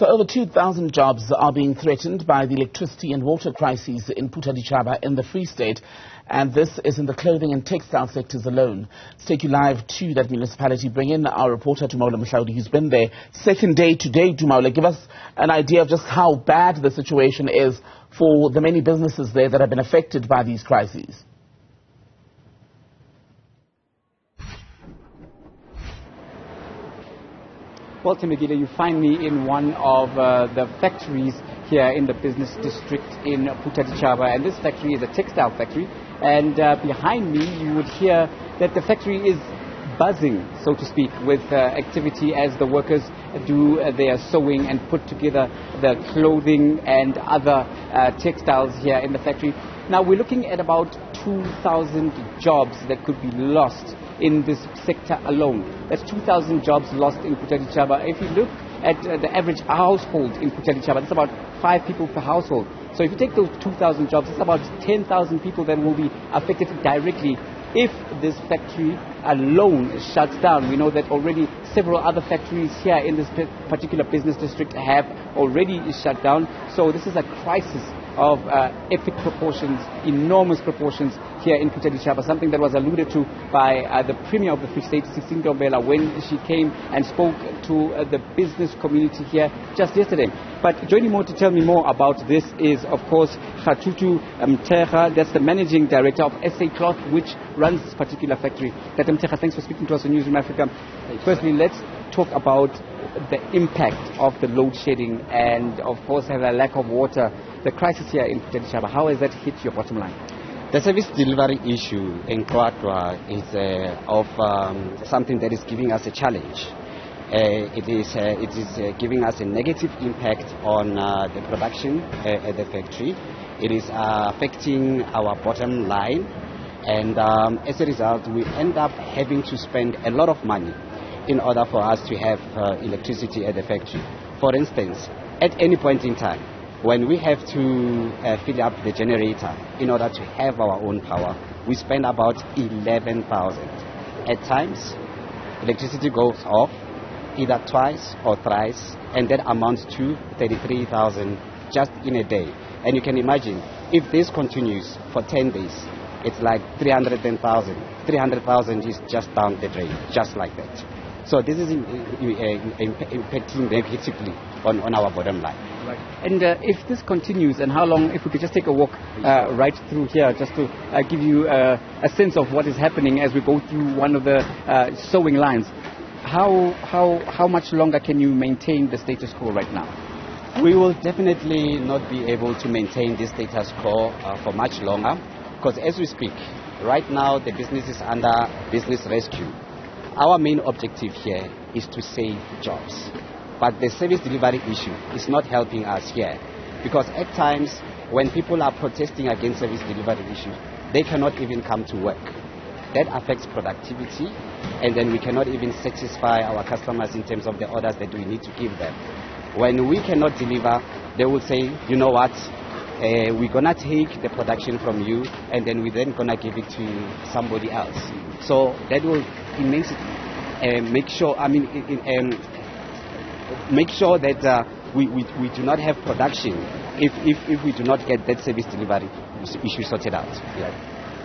So over 2,000 jobs are being threatened by the electricity and water crises in Phuthadithjaba in the Free State. And this is in the clothing and textile sectors alone. Let's take you live to that municipality. Bring in our reporter, Mohlaoli, who's been there. Second day today, Tumaole. Give us an idea of just how bad the situation is for the many businesses there that have been affected by these crises. Well, Mthekga, you find me in one of the factories here in the business district in Phuthadithjaba, and this factory is a textile factory. And behind me, you would hear that the factory is buzzing, so to speak, with activity as the workers do their sewing and put together the clothing and other textiles here in the factory. Now, we're looking at about 2,000 jobs that could be lost in this sector alone. That's 2,000 jobs lost in Phuthadithjaba. If you look at the average household in Phuthadithjaba, that's about 5 people per household. So if you take those 2,000 jobs, it's about 10,000 people that will be affected directly if this factory alone shuts down. We know that already several other factories here in this particular business district have already shut down. So this is a crisis of epic proportions, enormous proportions here in Phuthadithjaba, something that was alluded to by the Premier of the Free State, when she came and spoke to the business community here just yesterday. But joining me to tell me more about this is, of course, Khathutu Mthekga. That's the Managing Director of SA Cloth, which runs this particular factory. Mthekga, thanks for speaking to us on Newzroom Afrika. Firstly, let's talk about the impact of the load shedding and, of course, the lack of water. The crisis here in Phuthadithjaba, how has that hit your bottom line? The service delivery issue in Khathutu is of something that is giving us a challenge. It is giving us a negative impact on the production at the factory. It is affecting our bottom line, and as a result, we end up having to spend a lot of money in order for us to have electricity at the factory. For instance, at any point in time, when we have to fill up the generator in order to have our own power, we spend about 11,000. At times, electricity goes off either twice or thrice, and that amounts to 33,000 just in a day. And you can imagine, if this continues for 10 days, it's like 300,000. 300,000 is just down the drain, just like that. So this is impacting negatively on our bottom line. Right. And if this continues, and how long, if we could just take a walk right through here, just to give you a sense of what is happening as we go through one of the sewing lines, how much longer can you maintain the status quo right now? We will definitely not be able to maintain this status quo for much longer, because as we speak, right now the business is under business rescue. Our main objective here is to save jobs. But the service delivery issue is not helping us here, because at times when people are protesting against service delivery issues, they cannot even come to work. That affects productivity, and then we cannot even satisfy our customers in terms of the orders that we need to give them. When we cannot deliver, they will say, you know what, we're going to take the production from you, and then we're then going to give it to somebody else. So that will immensely make sure that we do not have production if we do not get that service delivery issue sorted out. Yeah.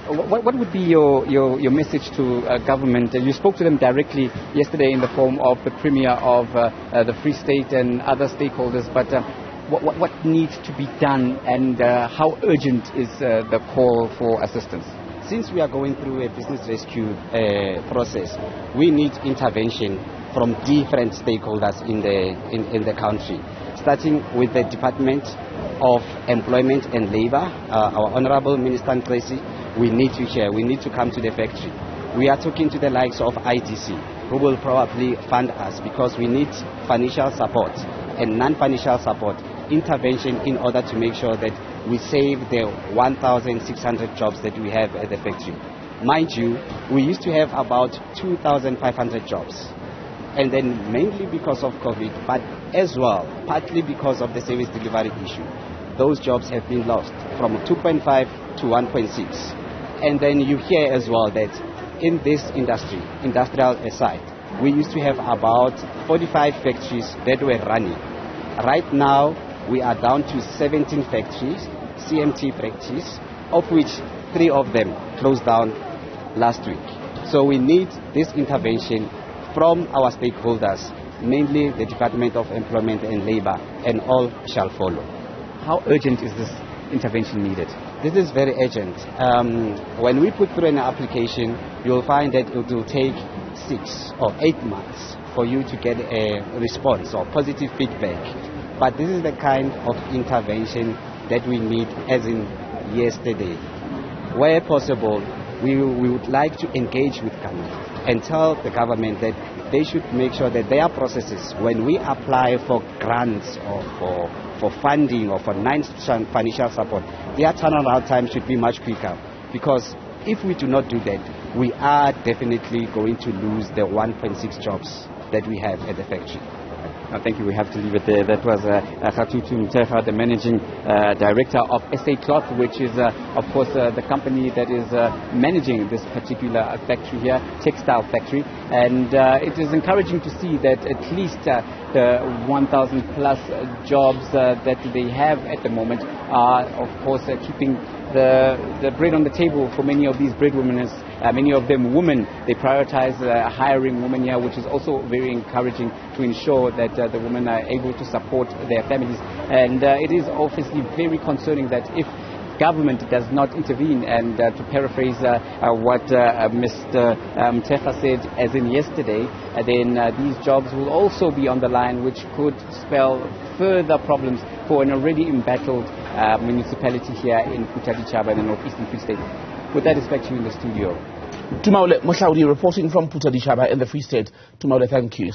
What would be your message to government? You spoke to them directly yesterday in the form of the Premier of the Free State and other stakeholders, but what needs to be done, and how urgent is the call for assistance? Since we are going through a business rescue process, we need intervention from different stakeholders in the country, starting with the Department of Employment and Labour. Our Honourable Minister Tracy, we need to hear, we need to come to the factory. We are talking to the likes of ITC, who will probably fund us, because we need financial support and non-financial support, intervention in order to make sure that we save the 1,600 jobs that we have at the factory. Mind you, we used to have about 2,500 jobs. And then mainly because of COVID, but as well, partly because of the service delivery issue, those jobs have been lost from 2.5 to 1.6. And then you hear as well that in this industry, industrial side, we used to have about 45 factories that were running. Right now, we are down to 17 factories, CMT factories, of which 3 of them closed down last week. So we need this intervention from our stakeholders, mainly the Department of Employment and Labour, and all shall follow. How urgent is this intervention needed? This is very urgent. When we put through an application, you'll find that it will take 6 or 8 months for you to get a response or positive feedback. But this is the kind of intervention that we need as in yesterday. Where possible, we would like to engage with government and tell the government that they should make sure that their processes, when we apply for grants or for funding or for non-financial support, their turnaround time should be much quicker. Because if we do not do that, we are definitely going to lose the 1.6 jobs that we have at the factory. Thank you. We have to leave it there. That was Khathutu Mthekga, the managing director of SA Cloth, which is, of course, the company that is managing this particular factory here, textile factory. And it is encouraging to see that at least the 1,000 plus jobs that they have at the moment are, of course, keeping the bread on the table for many of these breadwinners. Many of them women. They prioritize hiring women here, which is also very encouraging to ensure that the women are able to support their families. And it is obviously very concerning that if government does not intervene, and to paraphrase what Mr. Mthekga said as in yesterday, then these jobs will also be on the line, which could spell further problems for an already embattled municipality here in Phuthadithjaba in the northeastern Free State. With that, it's back to you in the studio. Tumaole, Mohlaoli reporting from Phuthadithjaba in the Free State. Tumaole, thank you.